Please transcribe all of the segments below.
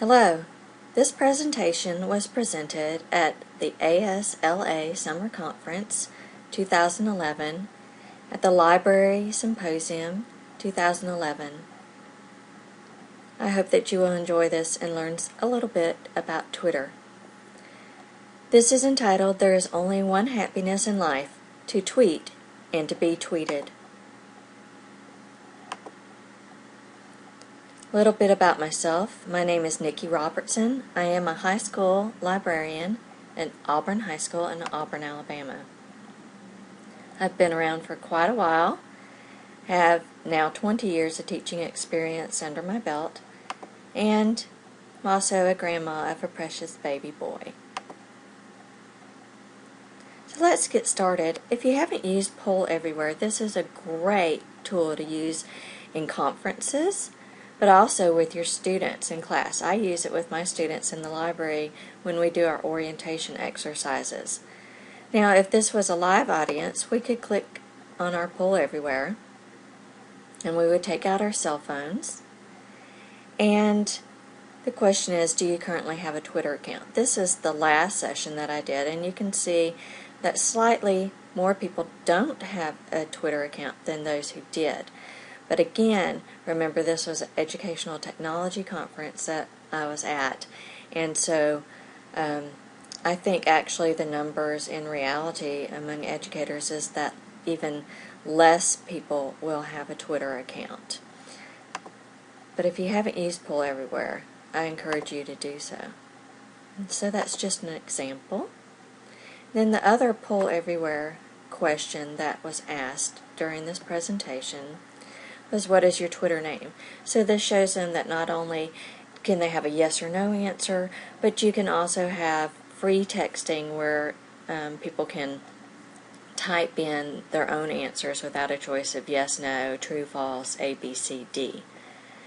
Hello. This presentation was presented at the ASLA Summer Conference 2011 at the Library Symposium 2011. I hope that you will enjoy this and learn a little bit about Twitter. This is entitled, There is Only One Happiness in Life, to Tweet and to be Tweeted. A little bit about myself. My name is Nikki Robertson. I am a high school librarian at Auburn High School in Auburn, Alabama. I've been around for quite a while, have now 20 years of teaching experience under my belt, and I'm also a grandma of a precious baby boy. So let's get started. If you haven't used Poll Everywhere, this is a great tool to use in conferences, but also with your students in class. I use it with my students in the library when we do our orientation exercises. Now, if this was a live audience, we could click on our Poll Everywhere, and we would take out our cell phones. And the question is, do you currently have a Twitter account? This is the last session that I did, and you can see that slightly more people don't have a Twitter account than those who did. But again, remember this was an educational technology conference that I was at, and so I think actually the numbers in reality among educators is that even less people will have a Twitter account. But if you haven't used Poll Everywhere, I encourage you to do so. And so that's just an example. Then the other Poll Everywhere question that was asked during this presentation was, what is your Twitter name? So this shows them that not only can they have a yes or no answer, but you can also have free texting where people can type in their own answers without a choice of yes, no, true, false, A, B, C, D.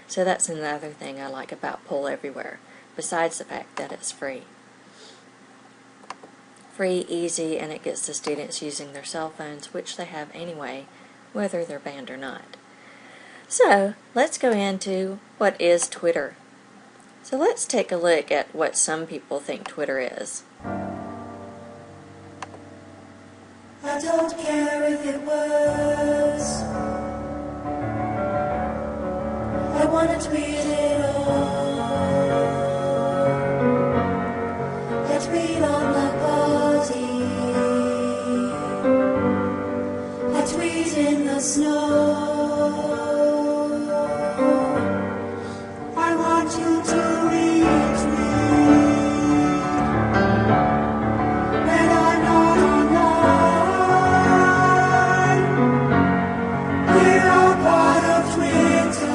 So that's another thing I like about Poll Everywhere, besides the fact that it's free. Free, easy, and it gets the students using their cell phones, which they have anyway, whether they're banned or not. So, let's go into what is Twitter. So let's take a look at what some people think Twitter is. I don't care if it was. I want to tweet it all. I tweet on my body. I tweet in the snow. I want you to retweet when I'm not online. We're all part of Twitter.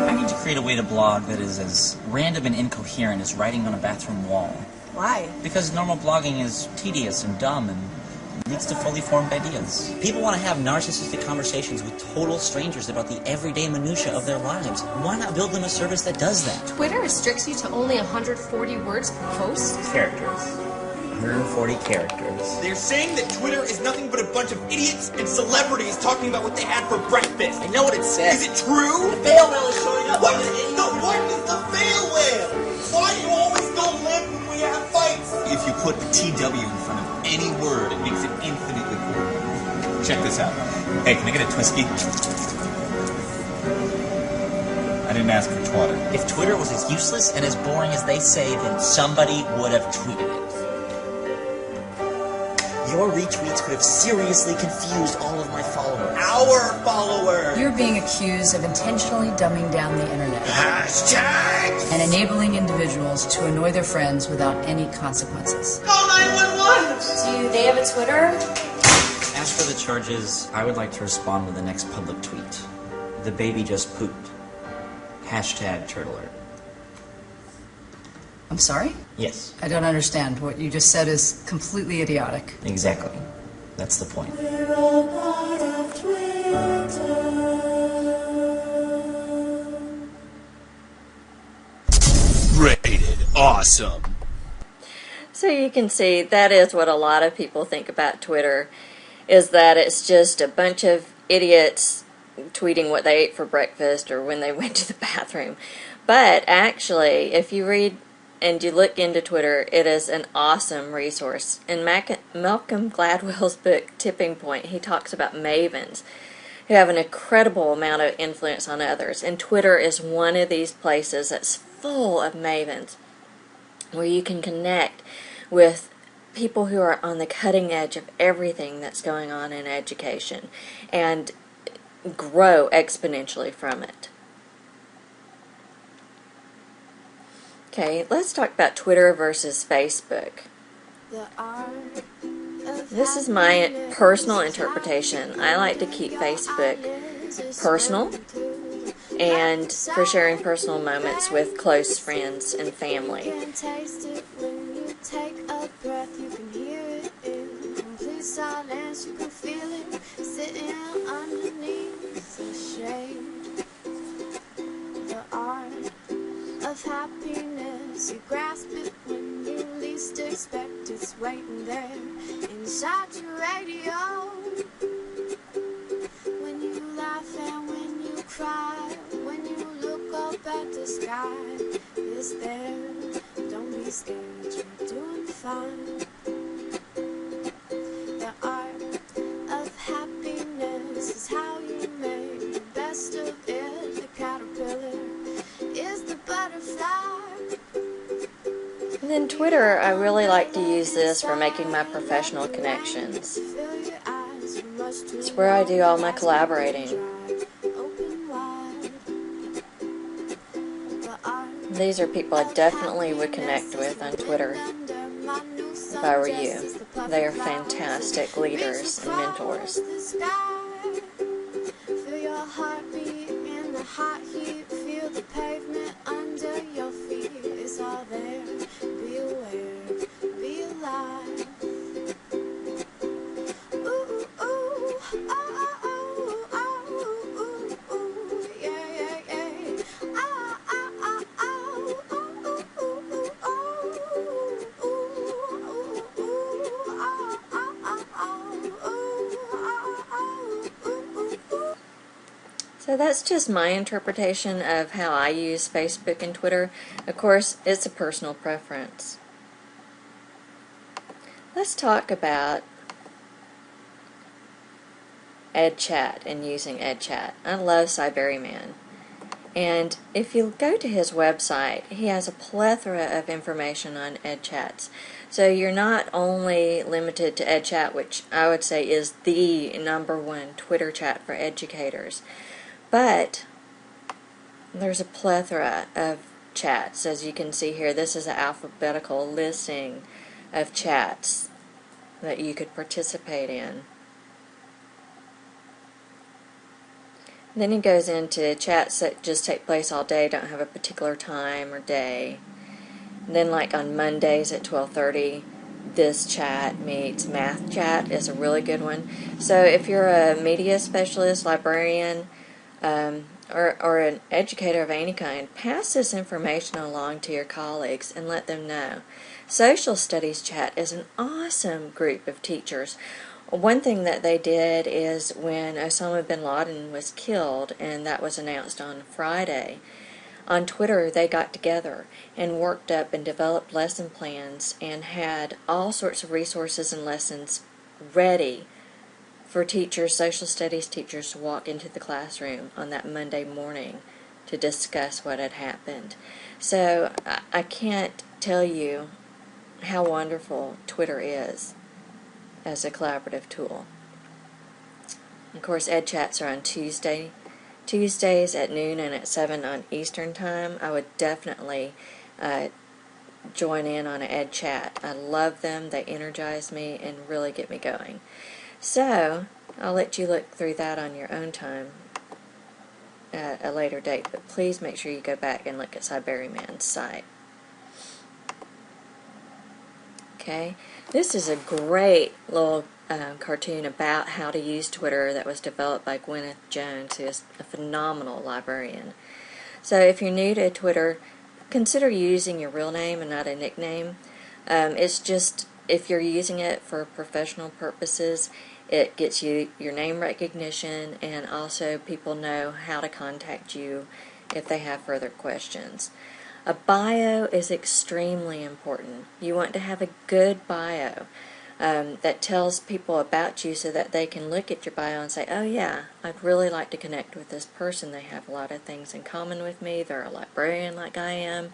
I need to create a way to blog that is as random and incoherent as writing on a bathroom wall. Why? Because normal blogging is tedious and dumb and leads to fully formed ideas. People want to have narcissistic conversations with total strangers about the everyday minutia of their lives. Why not build them a service that does that? Twitter restricts you to only 140 words per post? Characters. 140 characters. They're saying that Twitter is nothing but a bunch of idiots and celebrities talking about what they had for breakfast. I know what it says. Is it true? The fail whale is showing up. What is the fail whale? Why do you always go limp when we have fights? If you put a TW in front of any word, it makes it infinitely cool. Check this out. Hey, can I get a Twisky? I didn't ask for twatter. If Twitter was as useless and as boring as they say, then somebody would have tweeted it. Your retweets could have seriously confused all of my followers. Our followers! You're being accused of intentionally dumbing down the internet Hashtag! and enabling individuals to annoy their friends without any consequences. Call 911! Do they have a Twitter? As for the charges, I would like to respond with the next public tweet. The baby just pooped. Hashtag turtle alert. I'm sorry? Yes, I don't understand. What you just said is completely idiotic. exactly. That's the point. We're all part of Twitter. Rated awesome. So you can see that is what a lot of people think about Twitter, is that it's just a bunch of idiots tweeting what they ate for breakfast or when they went to the bathroom. But actually, if you read and you look into Twitter, it is an awesome resource. In Malcolm Gladwell's book, Tipping Point, he talks about mavens who have an incredible amount of influence on others. And Twitter is one of these places that's full of mavens where you can connect with people who are on the cutting edge of everything that's going on in education and grow exponentially from it. Okay, let's talk about Twitter versus Facebook. This is my personal interpretation. I like to keep Facebook personal and for sharing personal moments with close friends and family. Take a breath, you can hear it in complete silence, you can feel it sitting underneath the shade. The art of happiness, you grasp it when you least expect it's waiting there inside your radio. When you laugh and when you cry, when you look up at the sky, it's there. Don't be scared, you're doing fine. The art of happiness is how you make the best of it. The caterpillar is the butterfly. And then Twitter, I really like to use this for making my professional connections. It's where I do all my collaborating. These are people I definitely would connect with on Twitter if I were you. They are fantastic leaders and mentors. Feel your heartbeat in the hot heat. Feel the pavement under your feet. It's all there. Be aware. Be alive. Ooh, ooh, oh, oh, oh, oh, ooh, ooh, yeah, yeah, yeah. Ah, ah, ah, ah, ooh, ooh, ooh, oh, ooh, ooh, ooh, ah, ah, ah, ah, ooh, ah, ah, ooh, ooh. So that's just my interpretation of how I use Facebook and Twitter. Of course, it's a personal preference. Let's talk about EdChat and using EdChat. I love Cyberryman. And if you go to his website, he has a plethora of information on EdChats. So you're not only limited to EdChat, which I would say is the #1 Twitter chat for educators, but there's a plethora of chats. As you can see here, this is an alphabetical listing of chats that you could participate in. Then he goes into chats that just take place all day, don't have a particular time or day. And then like on Mondays at 12:30, this chat meets. Math chat is a really good one. So if you're a media specialist, librarian, or an educator of any kind, pass this information along to your colleagues and let them know. Social Studies Chat is an awesome group of teachers. One thing that they did is when Osama bin Laden was killed, and that was announced on Friday, on Twitter they got together and worked up and developed lesson plans and had all sorts of resources and lessons ready for teachers, social studies teachers, to walk into the classroom on that Monday morning to discuss what had happened. So I can't tell you how wonderful Twitter is as a collaborative tool. Of course, EdChats are on Tuesdays at noon and at 7 on Eastern Time. I would definitely join in on an EdChat. I love them. They energize me and really get me going. So, I'll let you look through that on your own time at a later date, but please make sure you go back and look at Cyberryman's site. Okay, this is a great little cartoon about how to use Twitter that was developed by Gwyneth Jones, who is a phenomenal librarian. So if you're new to Twitter, consider using your real name and not a nickname. It's just, if you're using it for professional purposes, it gets you your name recognition, and also people know how to contact you if they have further questions. A bio is extremely important. You want to have a good bio that tells people about you so that they can look at your bio and say, oh yeah, I'd really like to connect with this person. They have a lot of things in common with me. They're a librarian like I am,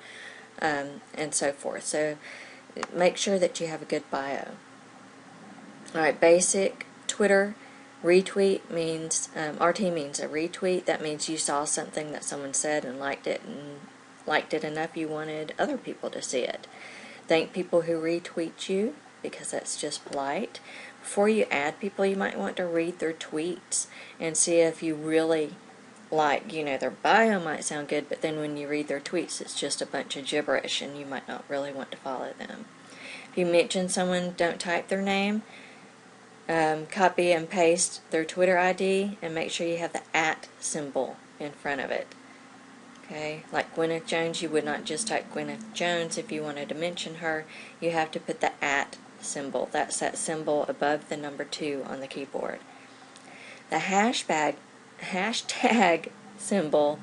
and so forth. So make sure that you have a good bio. Alright, basic Twitter retweet means, RT means a retweet. That means you saw something that someone said and liked it enough you wanted other people to see it. Thank people who retweet you, because that's just polite. Before you add people, you might want to read their tweets and see if you really like, their bio might sound good, but then when you read their tweets, it's just a bunch of gibberish and you might not really want to follow them. If you mention someone, don't type their name. Copy and paste their Twitter ID and make sure you have the @ symbol in front of it. Okay, like Gwyneth Jones, you would not just type Gwyneth Jones if you wanted to mention her. You have to put the @ symbol. That's that symbol above the number 2 on the keyboard. The hashtag symbol,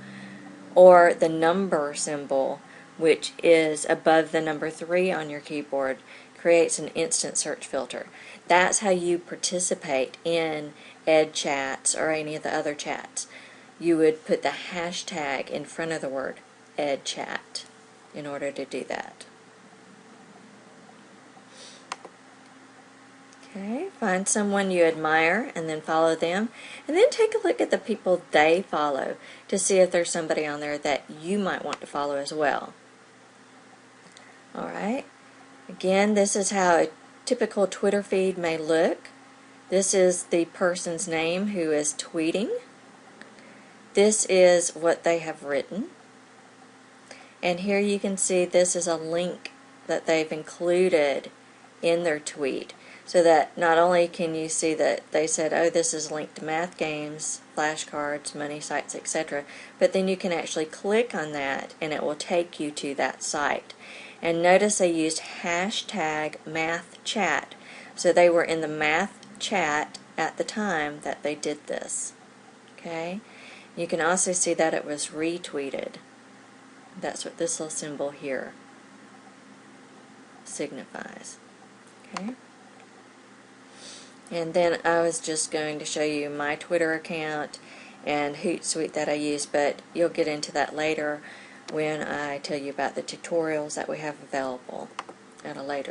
or the number symbol, which is above the number 3 on your keyboard, creates an instant search filter. That's how you participate in Ed chats or any of the other chats. You would put the hashtag in front of the word Ed chat in order to do that. Okay, find someone you admire and then follow them, and then take a look at the people they follow to see if there's somebody on there that you might want to follow as well. Alright, again, this is how a typical Twitter feed may look. This is the person's name who is tweeting. This is what they have written. And here you can see this is a link that they've included in their tweet, so that not only can you see that they said, oh, this is linked to math games, flashcards, money sites, etc., but then you can actually click on that and it will take you to that site. And notice they used hashtag math chat, so they were in the math chat at the time that they did this. Okay, you can also see that it was retweeted. That's what this little symbol here signifies. Okay, and then I was just going to show you my Twitter account and Hootsuite that I use, but you'll get into that later when I tell you about the tutorials that we have available at a later